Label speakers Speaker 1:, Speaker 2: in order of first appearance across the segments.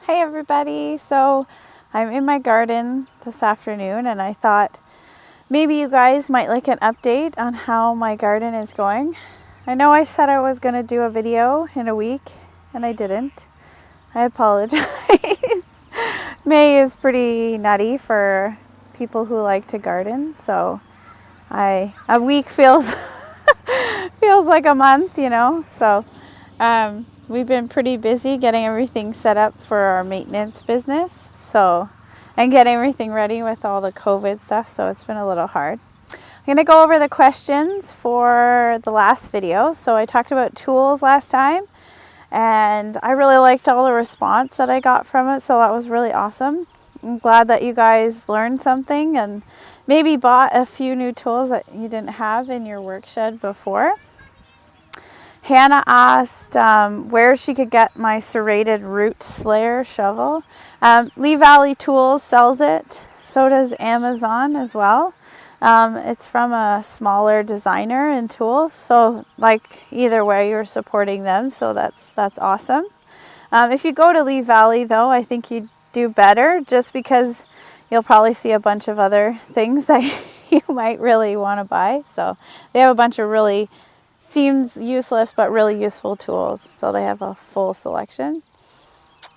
Speaker 1: Hey everybody, so I'm in my garden this afternoon and I thought maybe you guys might like an update on how my garden is going. I know I said I was going to do a video in a week and I didn't. I apologize. May is pretty nutty for people who like to garden, so a week feels feels like a month, you know. So we've been pretty busy getting everything set up for our maintenance business, and getting everything ready with all the COVID stuff, so it's been a little hard. I'm going to go over the questions for the last video. So I talked about tools last time, and I really liked all the response that I got from it, so that was really awesome. I'm glad that you guys learned something and maybe bought a few new tools that you didn't have in your work shed before. Hannah asked where she could get my serrated root slayer shovel. Lee Valley Tools sells it. So does Amazon as well. It's from a smaller designer and tool. So like either way, you're supporting them. So that's awesome. If you go to Lee Valley though, I think you do better just because you'll probably see a bunch of other things that you might really want to buy. So they have a bunch of really seems useless but really useful tools, so they have a full selection.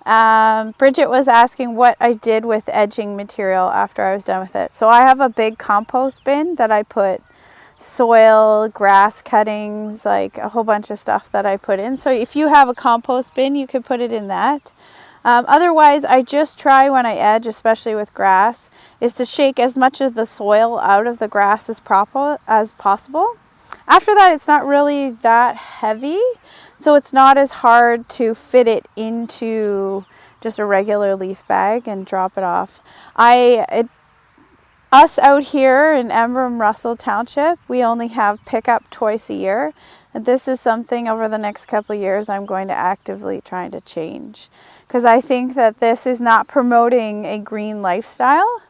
Speaker 1: Bridget was asking what I did with edging material after I was done with it. So I have a big compost bin that I put soil, grass cuttings, like a whole bunch of stuff that I put in. So if you have a compost bin, you could put it in that. Otherwise, I just try when I edge, especially with grass, is to shake as much of the soil out of the grass as possible. After that, it's not really that heavy, so it's not as hard to fit it into just a regular leaf bag and drop it off. Us out here in Emblem Russell Township, we only have pickup twice a year. And this is something over the next couple of years I'm going to actively try to change, because I think that this is not promoting a green lifestyle.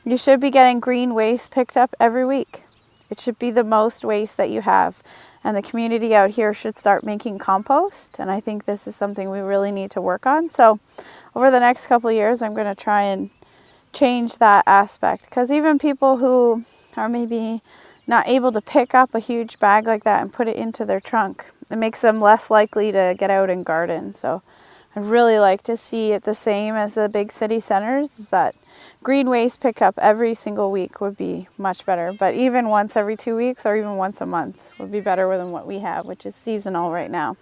Speaker 1: You should be getting green waste picked up every week. It should be the most waste that you have. And the community out here should start making compost. And I think this is something we really need to work on. So over the next couple of years, I'm going to try and change that aspect. Because even people who are maybe not able to pick up a huge bag like that and put it into their trunk, it makes them less likely to get out and garden. So I'd really like to see it the same as the big city centers, is that green waste pickup every single week would be much better. But even once every 2 weeks or even once a month would be better than what we have, which is seasonal right now.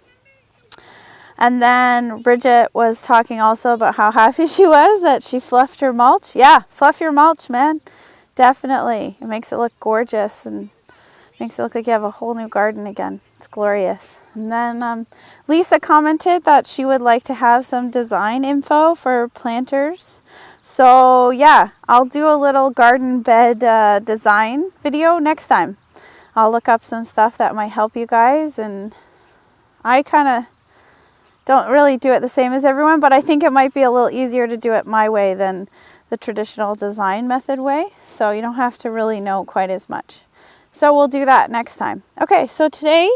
Speaker 1: And then Bridget was talking also about how happy she was that she fluffed her mulch. Yeah, fluff your mulch, man. Definitely. It makes it look gorgeous and makes it look like you have a whole new garden again. It's glorious. And then Lisa commented that she would like to have some design info for planters. So yeah, I'll do a little garden bed design video next time. I'll look up some stuff that might help you guys. And I kind of don't really do it the same as everyone, but I think it might be a little easier to do it my way than the traditional design method way. So you don't have to really know quite as much. So we'll do that next time. Okay, so today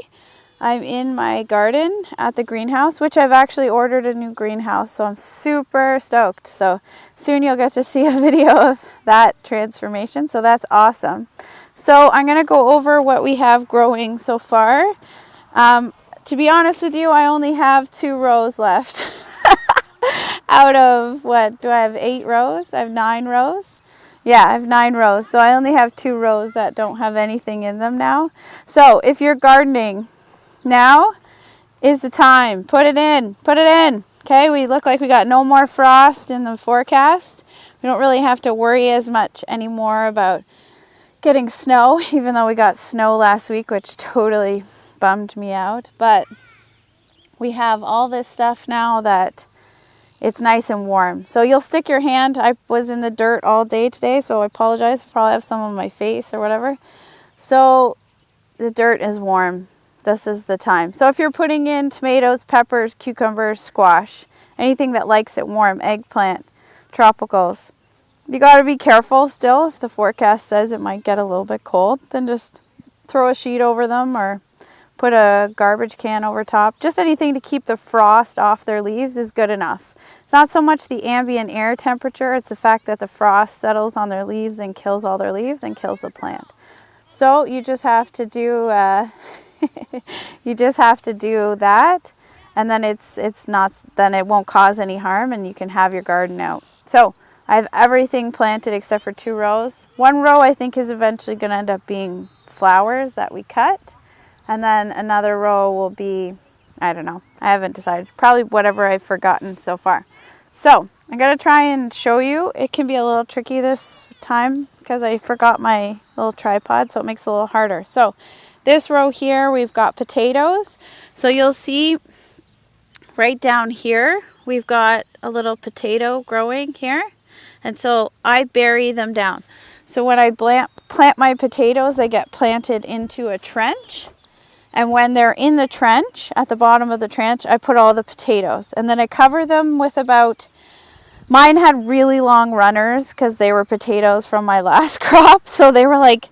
Speaker 1: I'm in my garden at the greenhouse, which I've actually ordered a new greenhouse, so I'm super stoked. So soon you'll get to see a video of that transformation, so that's awesome. So I'm going to go over what we have growing so far. To be honest with you, I only have 2 rows left. Out of, what, do I have 8 rows? I have 9 rows. Yeah, I have 9 rows, so I only have 2 rows that don't have anything in them now. So if you're gardening, now is the time. Put it in. Okay, we look like we got no more frost in the forecast. We don't really have to worry as much anymore about getting snow, even though we got snow last week, which totally bummed me out. But we have all this stuff now that it's nice and warm. So you'll stick your hand. I was in the dirt all day today, so I apologize. I probably have some on my face or whatever. So the dirt is warm. This is the time. So if you're putting in tomatoes, peppers, cucumbers, squash, anything that likes it warm, eggplant, tropicals, you got to be careful still. If the forecast says it might get a little bit cold, then just throw a sheet over them or put a garbage can over top. Just anything to keep the frost off their leaves is good enough. It's not so much the ambient air temperature, it's the fact that the frost settles on their leaves and kills all their leaves and kills the plant. So you just have to do you just have to do that, and then then it won't cause any harm, and you can have your garden out. So I have everything planted except for 2 rows. 1 row I think is eventually going to end up being flowers that we cut, and then another row will be, I don't know, I haven't decided, probably whatever I've forgotten so far. So I'm going to try and show you. It can be a little tricky this time because I forgot my little tripod, so it makes it a little harder. So this row here, we've got potatoes. So you'll see right down here, we've got a little potato growing here. And so I bury them down. So when I plant my potatoes, they get planted into a trench. And when they're in the trench, at the bottom of the trench, I put all the potatoes. And then I cover them with about, mine had really long runners because they were potatoes from my last crop. So they were like,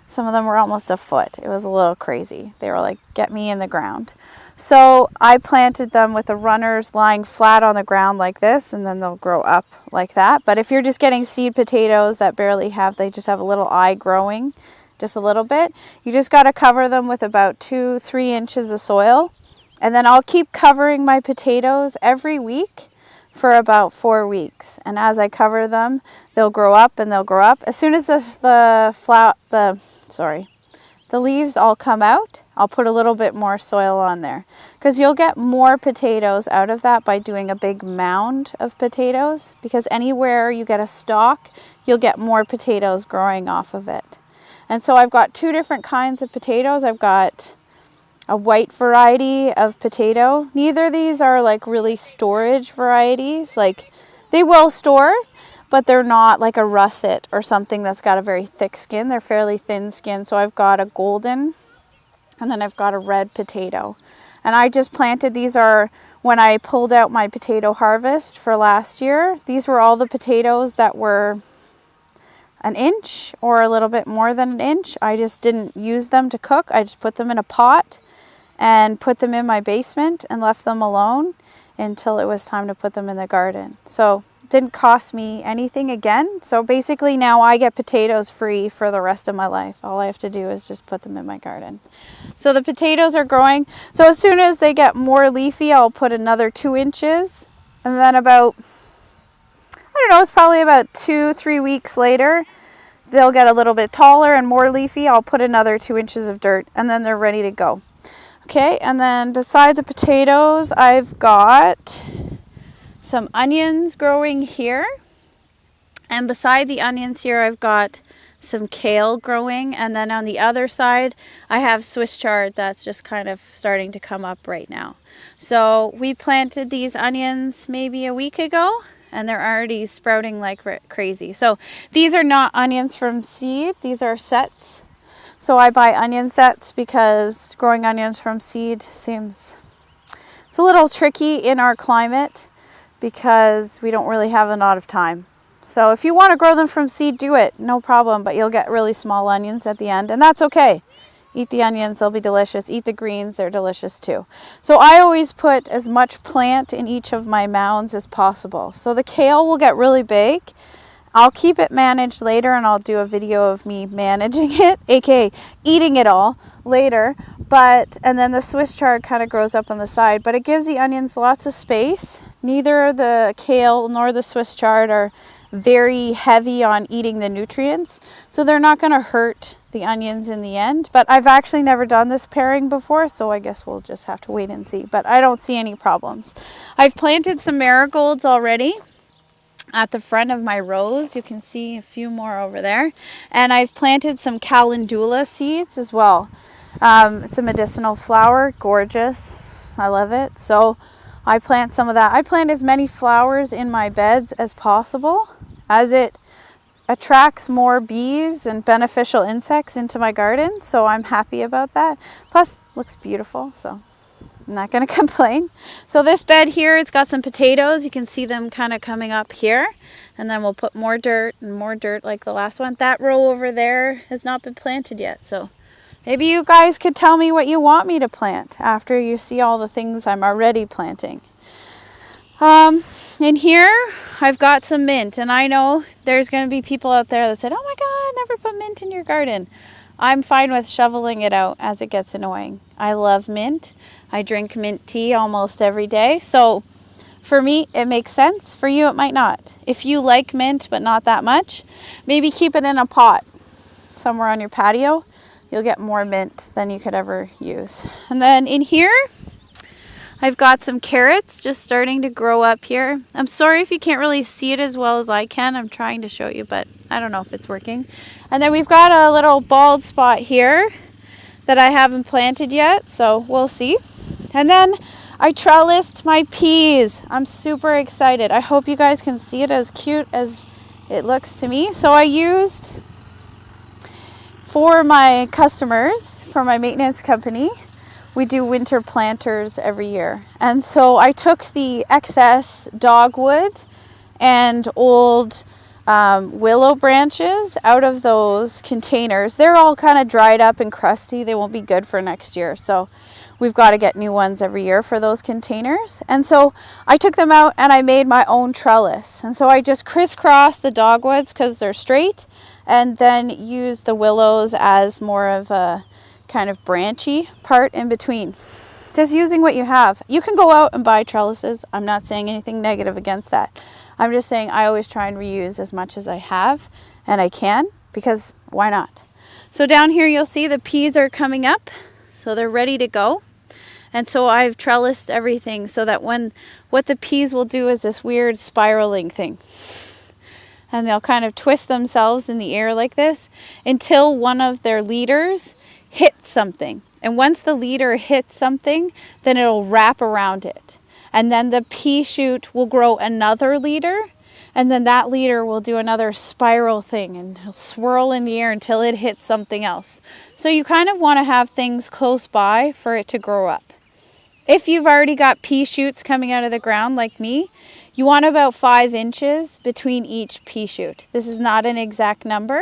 Speaker 1: some of them were almost a foot. It was a little crazy. They were like, get me in the ground. So I planted them with the runners lying flat on the ground like this, and then they'll grow up like that. But if you're just getting seed potatoes that they just have a little eye growing, just a little bit, you just got to cover them with about 2-3 inches of soil. And then I'll keep covering my potatoes every week for about 4 weeks. And as I cover them, they'll grow up and they'll grow up. As soon as the leaves all come out, I'll put a little bit more soil on there, because you'll get more potatoes out of that by doing a big mound of potatoes, because anywhere you get a stalk, you'll get more potatoes growing off of it. And so I've got 2 different kinds of potatoes. I've got a white variety of potato. Neither of these are like really storage varieties. Like, they will store, but they're not like a russet or something that's got a very thick skin. They're fairly thin skin. So I've got a golden, and then I've got a red potato. And I just planted, these are when I pulled out my potato harvest for last year. These were all the potatoes that were 1 inch or a little bit more than 1 inch. I just didn't use them to cook. I just put them in a pot and put them in my basement and left them alone until it was time to put them in the garden. So it didn't cost me anything again. So basically now I get potatoes free for the rest of my life. All I have to do is just put them in my garden. So the potatoes are growing. So as soon as they get more leafy, I'll put another 2 inches. And then about, I don't know, it's probably about 2-3 weeks later, they'll get a little bit taller and more leafy. I'll put another 2 inches of dirt, and then they're ready to go. Okay, and then beside the potatoes, I've got some onions growing here. And beside the onions here, I've got some kale growing. And then on the other side, I have Swiss chard that's just kind of starting to come up right now. So we planted these onions maybe a week ago, and they're already sprouting like crazy. So these are not onions from seed. These are sets. So I buy onion sets because growing onions from seed it's a little tricky in our climate because we don't really have a lot of time. So if you want to grow them from seed, do it, no problem, but you'll get really small onions at the end, and that's okay. Eat the onions, they'll be delicious. Eat the greens, they're delicious too. So I always put as much plant in each of my mounds as possible. So the kale will get really big. I'll keep it managed later, and I'll do a video of me managing it, aka eating it all later. And then the Swiss chard kind of grows up on the side, but it gives the onions lots of space. Neither the kale nor the Swiss chard are very heavy on eating the nutrients, so they're not going to hurt the onions in the end. But I've actually never done this pairing before, so I guess we'll just have to wait and see. But I don't see any problems. I've planted some marigolds already at the front of my rows. You can see a few more over there. And I've planted some calendula seeds as well. It's a medicinal flower, gorgeous. I love it. So I plant some of that. I plant as many flowers in my beds as possible, as it attracts more bees and beneficial insects into my garden. So I'm happy about that. Plus, it looks beautiful, so I'm not going to complain. So this bed here, it's got some potatoes. You can see them kind of coming up here. And then we'll put more dirt and more dirt like the last one. That row over there has not been planted yet. So Maybe you guys could tell me what you want me to plant after you see all the things I'm already planting. In here, I've got some mint, and I know there's going to be people out there that said, oh my God, never put mint in your garden. I'm fine with shoveling it out as it gets annoying. I love mint. I drink mint tea almost every day. So for me, it makes sense. For you, it might not. If you like mint, but not that much, maybe keep it in a pot somewhere on your patio. You'll get more mint than you could ever use. And then in here, I've got some carrots just starting to grow up here. I'm sorry if you can't really see it as well as I can. I'm trying to show you, but I don't know if it's working. And then we've got a little bald spot here that I haven't planted yet, so we'll see. And then I trellised my peas. I'm super excited. I hope you guys can see it as cute as it looks to me. So I used, for my customers, for my maintenance company, we do winter planters every year. And so I took the excess dogwood and old willow branches out of those containers. They're all kind of dried up and crusty. They won't be good for next year. So we've got to get new ones every year for those containers. And so I took them out and I made my own trellis. And so I just crisscrossed the dogwoods because they're straight, and then used the willows as more of a kind of branchy part in between. Just using what you have. You can go out and buy trellises. I'm not saying anything negative against that. I'm just saying I always try and reuse as much as I have and I can, because why not? So down here you'll see the peas are coming up, so they're ready to go. And so I've trellised everything so that what the peas will do is this weird spiraling thing. And they'll kind of twist themselves in the air like this until one of their leaders hits something. And once the leader hits something, then it'll wrap around it. And then the pea shoot will grow another leader. And then that leader will do another spiral thing and it'll swirl in the air until it hits something else. So you kind of want to have things close by for it to grow up. If you've already got pea shoots coming out of the ground like me, you want about 5 inches between each pea shoot. This is not an exact number.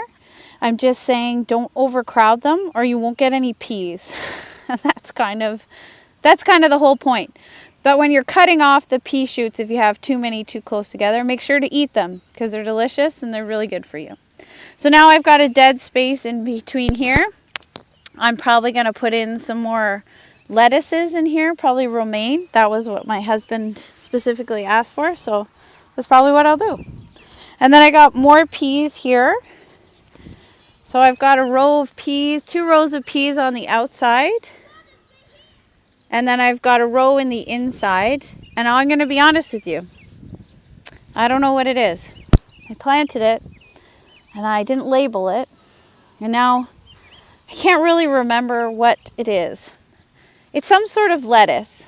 Speaker 1: I'm just saying don't overcrowd them or you won't get any peas. That's kind of the whole point. But when you're cutting off the pea shoots, if you have too many too close together, make sure to eat them because they're delicious and they're really good for you. So now I've got a dead space in between here. I'm probably going to put in some more lettuces in here, probably romaine. That was what my husband specifically asked for, so that's probably what I'll do. And then I got more peas here. So I've got a row of peas, 2 rows of peas on the outside. And then I've got a row in the inside. And I'm going to be honest with you. I don't know what it is. I planted it and I didn't label it. And now I can't really remember what it is. It's some sort of lettuce.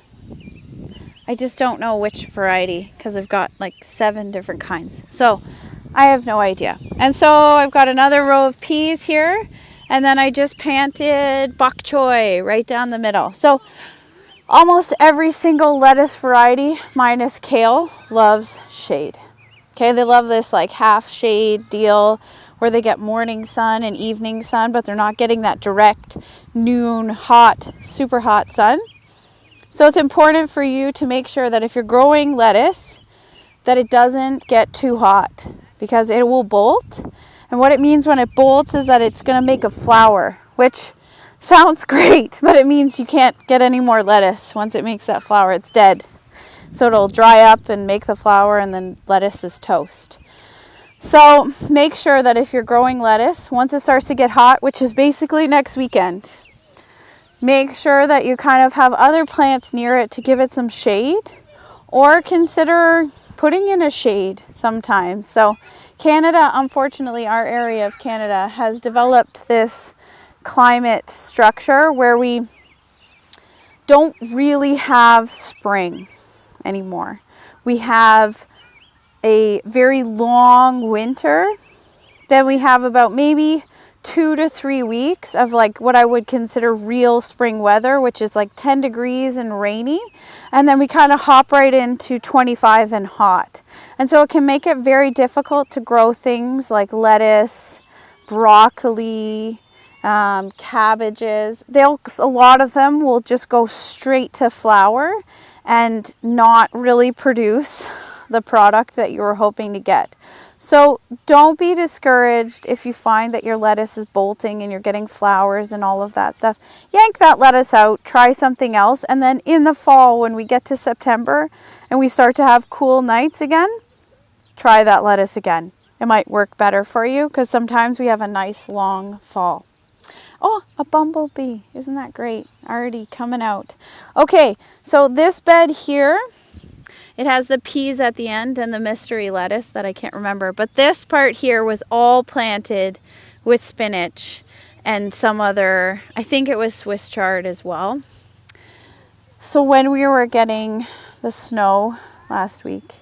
Speaker 1: I just don't know which variety because I've got like 7 different kinds. So I have no idea. And so I've got another row of peas here. And then I just planted bok choy right down the middle. So almost every single lettuce variety, minus kale, loves shade. Okay, they love this like half shade deal where they get morning sun and evening sun, but they're not getting that direct noon hot, super hot sun. So it's important for you to make sure that if you're growing lettuce, that it doesn't get too hot because it will bolt. And what it means when it bolts is that it's going to make a flower, which sounds great, but it means you can't get any more lettuce once it makes that flower. It's dead. So it'll dry up and make the flower, and then lettuce is toast. So make sure that if you're growing lettuce, once it starts to get hot, which is basically next weekend, make sure that you kind of have other plants near it to give it some shade, or consider putting in a shade sometimes. So Canada, unfortunately, our area of Canada has developed this climate structure where we don't really have spring anymore. We have a very long winter. Then we have about maybe 2 to 3 weeks of like what I would consider real spring weather, which is like 10 degrees and rainy. And then we kind of hop right into 25 and hot. And so it can make it very difficult to grow things like lettuce, broccoli, cabbages. A lot of them will just go straight to flower and not really produce the product that you were hoping to get. So don't be discouraged if you find that your lettuce is bolting and you're getting flowers and all of that stuff. Yank that lettuce out, try something else, and then in the fall when we get to September and we start to have cool nights again, try that lettuce again. It might work better for you because sometimes we have a nice long fall. Oh, a bumblebee. Isn't that great? Already coming out. Okay, so this bed here, it has the peas at the end and the mystery lettuce that I can't remember. But this part here was all planted with spinach and some other, I think it was Swiss chard as well. So when we were getting the snow last week,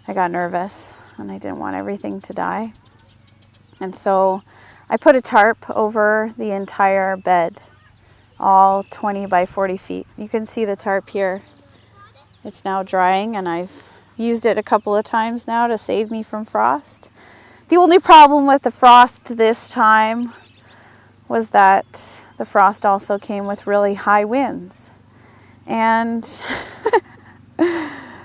Speaker 1: I got nervous and I didn't want everything to die. And so I put a tarp over the entire bed, all 20 by 40 feet. You can see the tarp here. It's now drying and I've used it a couple of times now to save me from frost. The only problem with the frost this time was that the frost also came with really high winds. And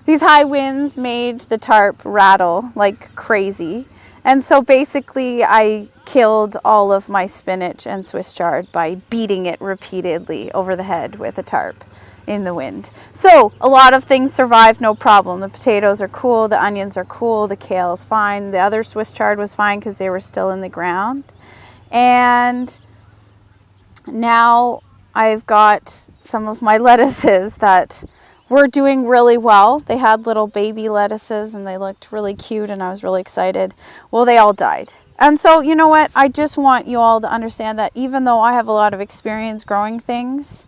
Speaker 1: these high winds made the tarp rattle like crazy. And so basically I killed all of my spinach and Swiss chard by beating it repeatedly over the head with a tarp in the wind. So a lot of things survived no problem. The potatoes are cool, the onions are cool, the kale is fine. The other Swiss chard was fine because they were still in the ground. And now I've got some of my lettuces that were doing really well. They had little baby lettuces and they looked really cute and I was really excited. Well, they all died. And so, you know what? I just want you all to understand that even though I have a lot of experience growing things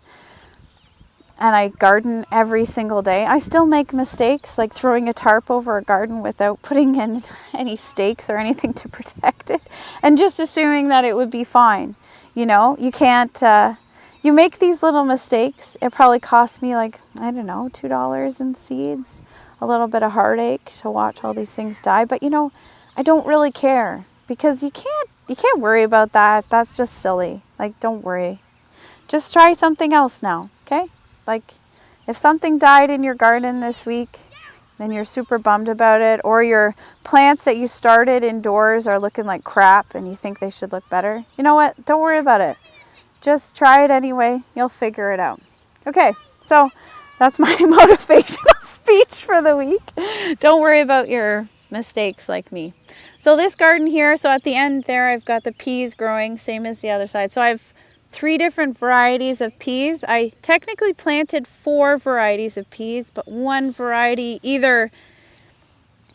Speaker 1: and I garden every single day, I still make mistakes, like throwing a tarp over a garden without putting in any stakes or anything to protect it and just assuming that it would be fine. You know, you can't, you make these little mistakes. It probably cost me like, I don't know, $2 in seeds, a little bit of heartache to watch all these things die. But you know, I don't really care because you can't worry about that. That's just silly. Like, don't worry. Just try something else now, okay? Like, if something died in your garden this week and you're super bummed about it, or your plants that you started indoors are looking like crap and you think they should look better, you know what? Don't worry about it. Just try it anyway. You'll figure it out. Okay, so that's my motivational speech for the week. Don't worry about your mistakes like me. So this garden here, so at the end there, I've got the peas growing, same as the other side. So I've 3 different varieties of peas. I technically planted 4 varieties of peas, but one variety either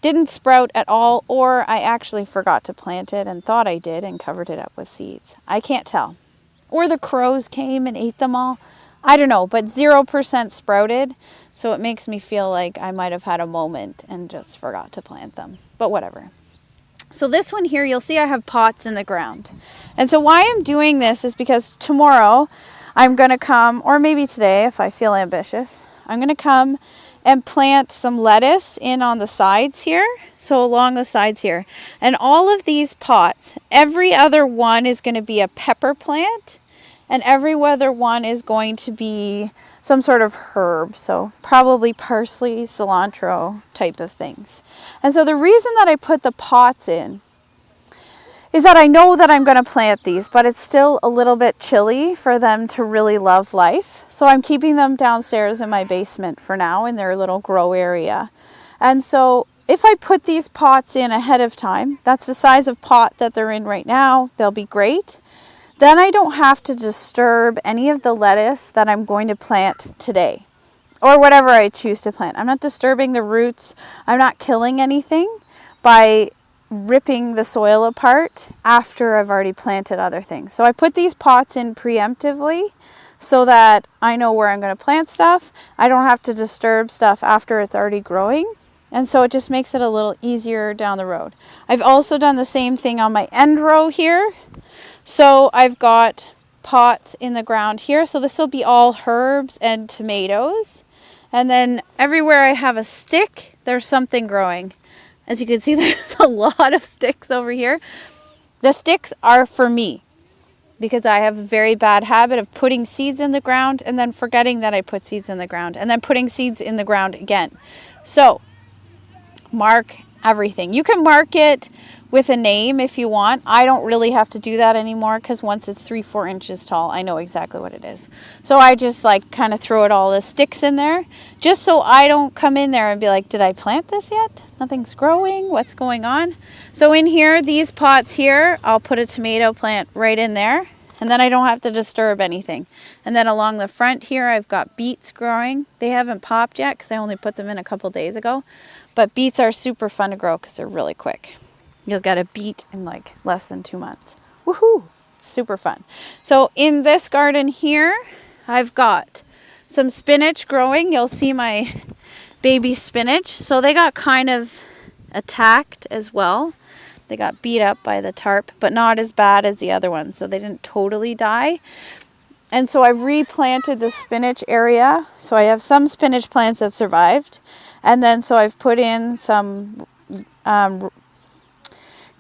Speaker 1: didn't sprout at all, or I actually forgot to plant it and thought I did and covered it up with seeds. I can't tell. Or the crows came and ate them all. I don't know, but 0% sprouted. So it makes me feel like I might have had a moment and just forgot to plant them. But whatever. So this one here, you'll see I have pots in the ground. And so why I'm doing this is because tomorrow I'm going to come, or maybe today if I feel ambitious, I'm going to come and plant some lettuce in on the sides here. So along the sides here. And all of these pots, every other one is going to be a pepper plant. And every other one is going to be some sort of herb. So probably parsley, cilantro type of things. And so the reason that I put the pots in is that I know that I'm going to plant these, but it's still a little bit chilly for them to really love life. So I'm keeping them downstairs in my basement for now in their little grow area. And so if I put these pots in ahead of time, that's the size of pot that they're in right now, they'll be great. Then I don't have to disturb any of the lettuce that I'm going to plant today, or whatever I choose to plant. I'm not disturbing the roots. I'm not killing anything by ripping the soil apart after I've already planted other things. So I put these pots in preemptively so that I know where I'm going to plant stuff. I don't have to disturb stuff after it's already growing. And so it just makes it a little easier down the road. I've also done the same thing on my end row here. So I've got pots in the ground here. So this will be all herbs and tomatoes. And then everywhere I have a stick, there's something growing. As you can see, there's a lot of sticks over here. The sticks are for me. because I have a very bad habit of putting seeds in the ground and then forgetting that I put seeds in the ground and then putting seeds in the ground again. So mark everything. You can mark it with a name if you want. I don't really have to do that anymore because once it's 3-4 inches tall, I know exactly what it is. So I just like kind of throw it all the sticks in there just so I don't come in there and be like, did I plant this yet? Nothing's growing. What's going on? So in here, these pots here, I'll put a tomato plant right in there, and then I don't have to disturb anything. And then along the front here, I've got beets growing. They haven't popped yet because I only put them in a couple days ago. But beets are super fun to grow because they're really quick. You'll get a beet in like less than 2 months. Woohoo! Super fun. So in this garden here, I've got some spinach growing. You'll see my baby spinach. So they got kind of attacked as well. They got beat up by the tarp, but not as bad as the other ones. So they didn't totally die. And so I replanted the spinach area. So I have some spinach plants that survived. And then so I've put in some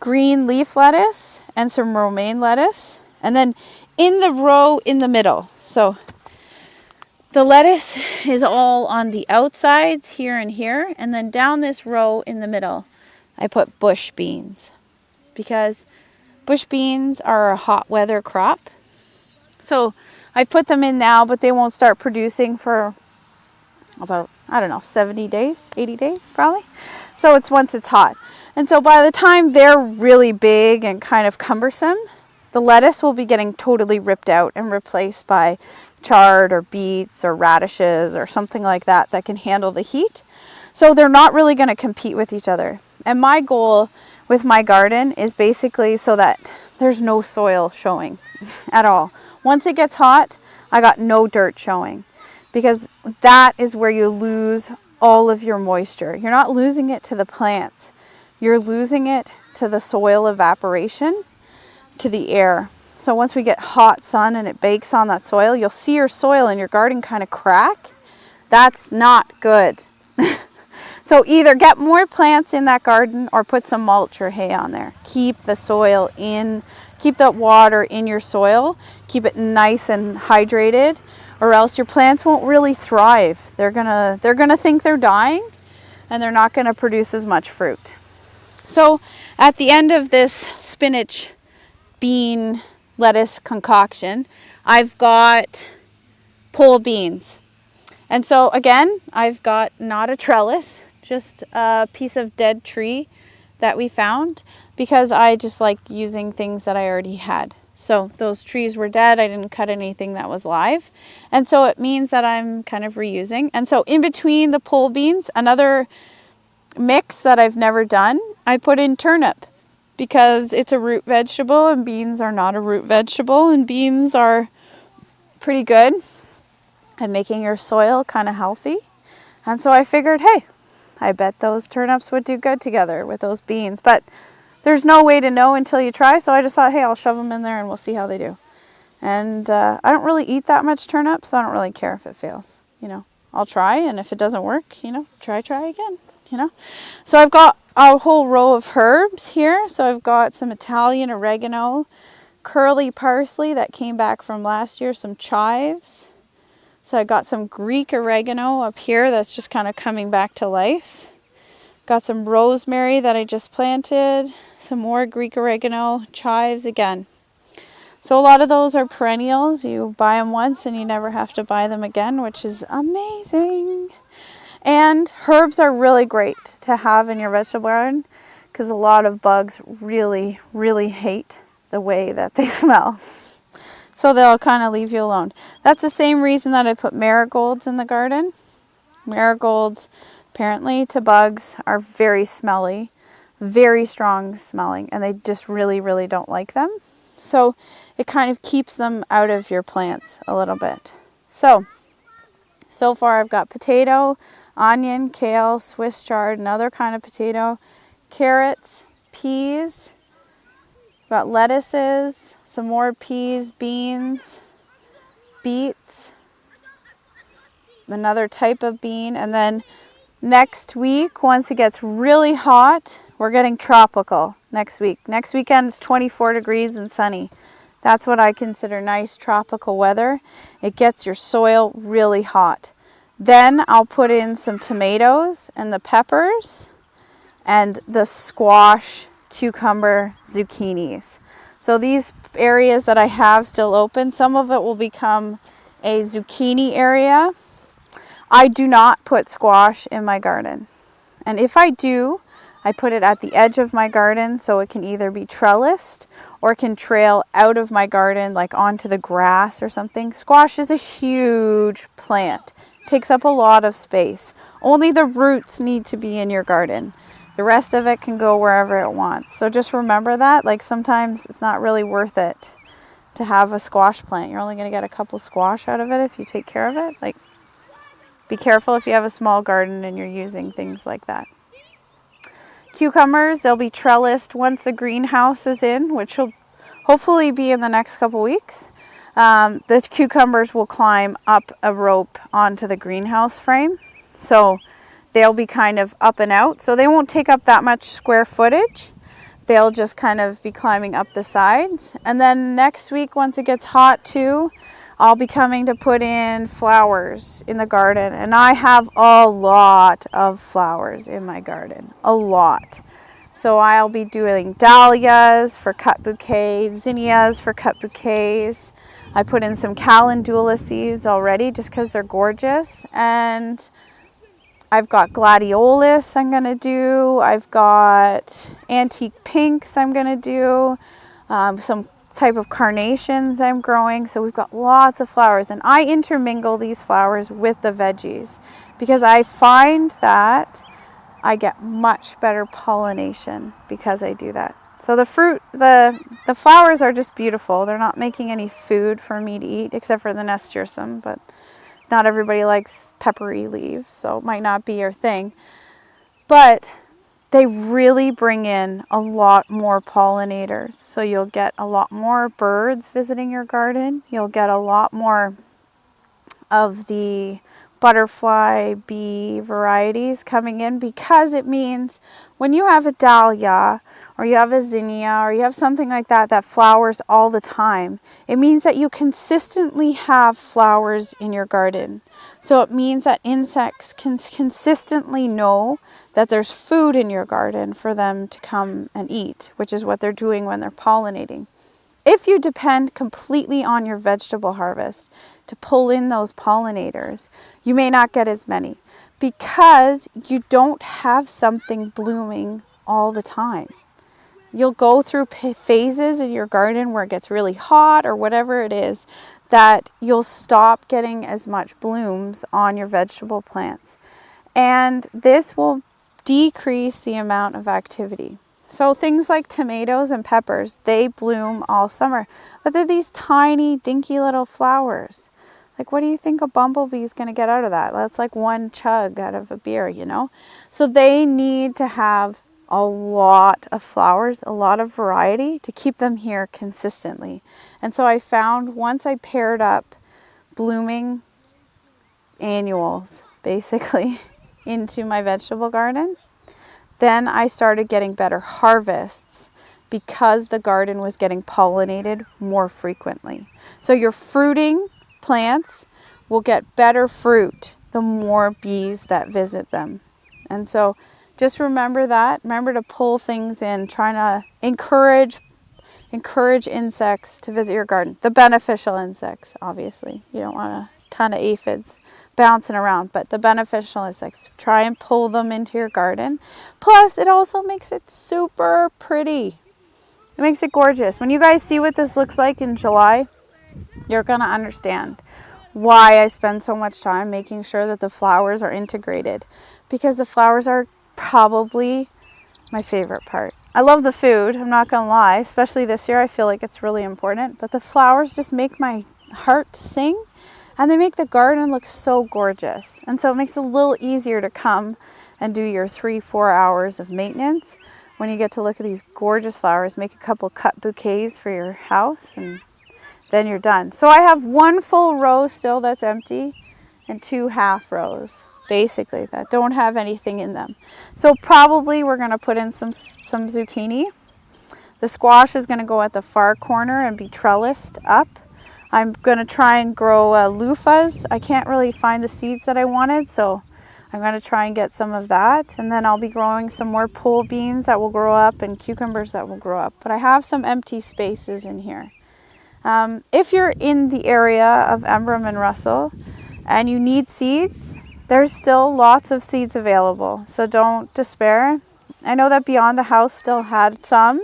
Speaker 1: green leaf lettuce and some romaine lettuce. And then in the row in the middle. So the lettuce is all on the outsides here and here. And then down this row in the middle, I put bush beans. Because bush beans are a hot weather crop. So I put them in now, but they won't start producing for about, I don't know, 70 days, 80 days probably. So it's once it's hot. And so by the time they're really big and kind of cumbersome, the lettuce will be getting totally ripped out and replaced by chard or beets or radishes or something like that that can handle the heat. So they're not really going to compete with each other. And my goal with my garden is basically so that there's no soil showing at all. Once it gets hot, I got no dirt showing, because that is where you lose all of your moisture. You're not losing it to the plants. You're losing it to the soil evaporation, to the air. So once we get hot sun and it bakes on that soil, you'll see your soil in your garden kind of crack. That's not good. So either get more plants in that garden or put some mulch or hay on there. Keep the soil in, keep the water in your soil, keep it nice and hydrated, or else your plants won't really thrive. They're gonna think they're dying, and they're not gonna produce as much fruit. So at the end of this spinach, bean, lettuce concoction, I've got pole beans. And so again, I've got not a trellis, just a piece of dead tree that we found, because I just like using things that I already had. So those trees were dead. I didn't cut anything that was live. And so it means that I'm kind of reusing. And so in between the pole beans, another mix that I've never done, I put in turnip, because it's a root vegetable and beans are not a root vegetable, and beans are pretty good at making your soil kind of healthy. And so I figured, hey, I bet those turnips would do good together with those beans, but there's no way to know until you try. So I just thought, hey, I'll shove them in there and we'll see how they do. And I don't really eat that much turnip, so I don't really care if it fails. I'll try, and if it doesn't work, try again, So I've got a whole row of herbs here. So I've got some Italian oregano, curly parsley that came back from last year, some chives. So I got some Greek oregano up here that's just kind of coming back to life. Got some rosemary that I just planted, some more Greek oregano, chives again. So a lot of those are perennials. You buy them once and you never have to buy them again, which is amazing. And herbs are really great to have in your vegetable garden, because a lot of bugs really, really hate the way that they smell. So they'll kind of leave you alone. That's the same reason that I put marigolds in the garden. Marigolds, apparently, to bugs are very smelly, very strong smelling, and they just really, really don't like them. So it kind of keeps them out of your plants a little bit. So far I've got potato, onion, kale, Swiss chard, another kind of potato, carrots, peas, got lettuces, some more peas, beans, beets, another type of bean. And then next week, once it gets really hot, we're getting tropical next week. Next weekend it's 24 degrees and sunny. That's what I consider nice tropical weather. It gets your soil really hot. Then I'll put in some tomatoes and the peppers and the squash, cucumber, zucchinis. So these areas that I have still open, some of it will become a zucchini area. I do not put squash in my garden. And if I do, I put it at the edge of my garden so it can either be trellised or can trail out of my garden like onto the grass or something. Squash is a huge plant. It takes up a lot of space. Only the roots need to be in your garden. The rest of it can go wherever it wants. So just remember that. Like sometimes it's not really worth it to have a squash plant. You're only going to get a couple squash out of it if you take care of it. Like, be careful if you have a small garden and you're using things like that. Cucumbers, they'll be trellised once the greenhouse is in, which will hopefully be in the next couple weeks. The cucumbers will climb up a rope onto the greenhouse frame. So they'll be kind of up and out. So they won't take up that much square footage. They'll just kind of be climbing up the sides. And then next week, once it gets hot too, I'll be coming to put in flowers in the garden. And I have a lot of flowers in my garden, a lot. So I'll be doing dahlias for cut bouquets, zinnias for cut bouquets. I put in some calendula seeds already just because they're gorgeous. And I've got gladiolus I'm going to do. I've got antique pinks I'm going to do. Some type of carnations I'm growing. So we've got lots of flowers. And I intermingle these flowers with the veggies because I find that I get much better pollination because I do that. So the fruit, the flowers are just beautiful. They're not making any food for me to eat except for the nasturtium, but not everybody likes peppery leaves, so it might not be your thing. But they really bring in a lot more pollinators. So you'll get a lot more birds visiting your garden. You'll get a lot more of the butterfly, bee varieties coming in because it means when you have a dahlia or you have a zinnia or you have something like that that flowers all the time, it means that you consistently have flowers in your garden. So it means that insects can consistently know that there's food in your garden for them to come and eat, which is what they're doing when they're pollinating. If you depend completely on your vegetable harvest to pull in those pollinators, you may not get as many because you don't have something blooming all the time. You'll go through phases in your garden where it gets really hot or whatever it is that you'll stop getting as much blooms on your vegetable plants. And this will decrease the amount of activity. So things like tomatoes and peppers, they bloom all summer, but they're these tiny, dinky little flowers. Like, what do you think a bumblebee is going to get out of that? That's like one chug out of a beer, you know? So they need to have a lot of flowers, a lot of variety to keep them here consistently. And so I found once I paired up blooming annuals, basically, into my vegetable garden, then I started getting better harvests because the garden was getting pollinated more frequently. So your fruiting plants will get better fruit the more bees that visit them. And so just remember that. Remember to pull things in, trying to encourage insects to visit your garden. The beneficial insects, obviously. You don't want a ton of aphids bouncing around, but the beneficial insects, try and pull them into your garden. Plus, it also makes it super pretty. It makes it gorgeous. When you guys see what this looks like in July, you're going to understand why I spend so much time making sure that the flowers are integrated, because the flowers are probably my favorite part. I love the food, I'm not going to lie, especially this year. I feel like it's really important, but the flowers just make my heart sing. And they make the garden look so gorgeous. And so it makes it a little easier to come and do your 3-4 hours of maintenance when you get to look at these gorgeous flowers, make a couple cut bouquets for your house, and then you're done. So I have one full row still that's empty and 2 half rows, basically, that don't have anything in them. So probably we're going to put in some zucchini. The squash is going to go at the far corner and be trellised up. I'm going to try and grow loofahs. I can't really find the seeds that I wanted, so I'm going to try and get some of that. And then I'll be growing some more pole beans that will grow up and cucumbers that will grow up. But I have some empty spaces in here. If you're in the area of Emblem and Russell and you need seeds, there's still lots of seeds available. So don't despair. I know that Beyond the House still had some,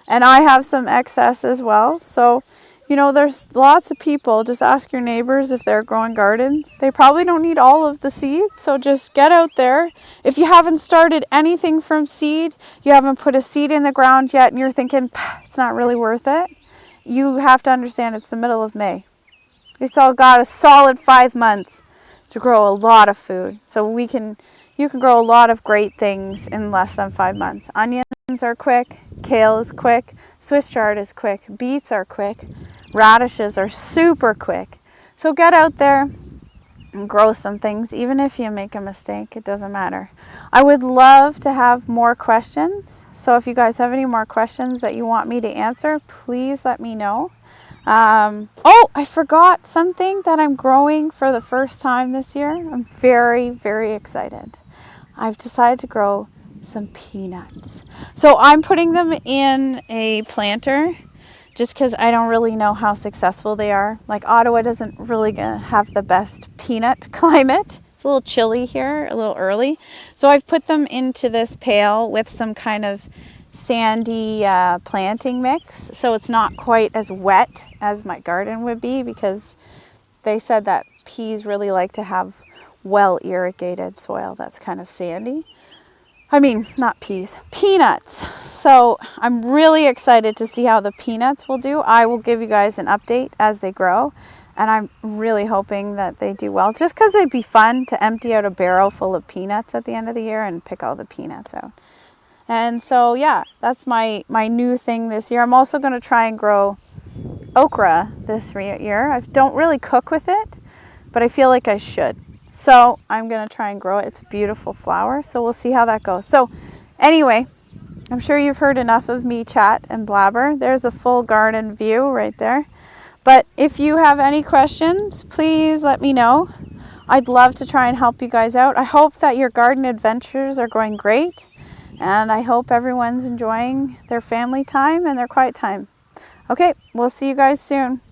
Speaker 1: and I have some excess as well. So, you know, there's lots of people. Just ask your neighbors if they're growing gardens. They probably don't need all of the seeds. So just get out there. If you haven't started anything from seed, you haven't put a seed in the ground yet, and you're thinking, it's not really worth it. You have to understand it's the middle of May. We still got a solid 5 months to grow a lot of food. So you can grow a lot of great things in less than 5 months. Onions are quick, kale is quick, Swiss chard is quick, beets are quick, radishes are super quick. So get out there and grow some things. Even if you make a mistake, it doesn't matter. I would love to have more questions. So if you guys have any more questions that you want me to answer, please let me know. Oh, I forgot something that I'm growing for the first time this year. I'm very, very excited. I've decided to grow some peanuts. So I'm putting them in a planter just because I don't really know how successful they are. Like Ottawa doesn't really have the best peanut climate. It's a little chilly here, a little early. So I've put them into this pail with some kind of sandy planting mix. So it's not quite as wet as my garden would be, because they said that peas really like to have well irrigated soil that's kind of sandy. I mean, not peas, peanuts. So I'm really excited to see how the peanuts will do. I will give you guys an update as they grow. And I'm really hoping that they do well, just because it'd be fun to empty out a barrel full of peanuts at the end of the year and pick all the peanuts out. And so, yeah, that's my new thing this year. I'm also going to try and grow okra this year. I don't really cook with it, but I feel like I should. So I'm going to try and grow it. It's a beautiful flower. So we'll see how that goes. So anyway, I'm sure you've heard enough of me chat and blabber. There's a full garden view right there. But if you have any questions, please let me know. I'd love to try and help you guys out. I hope that your garden adventures are going great. And I hope everyone's enjoying their family time and their quiet time. Okay, we'll see you guys soon.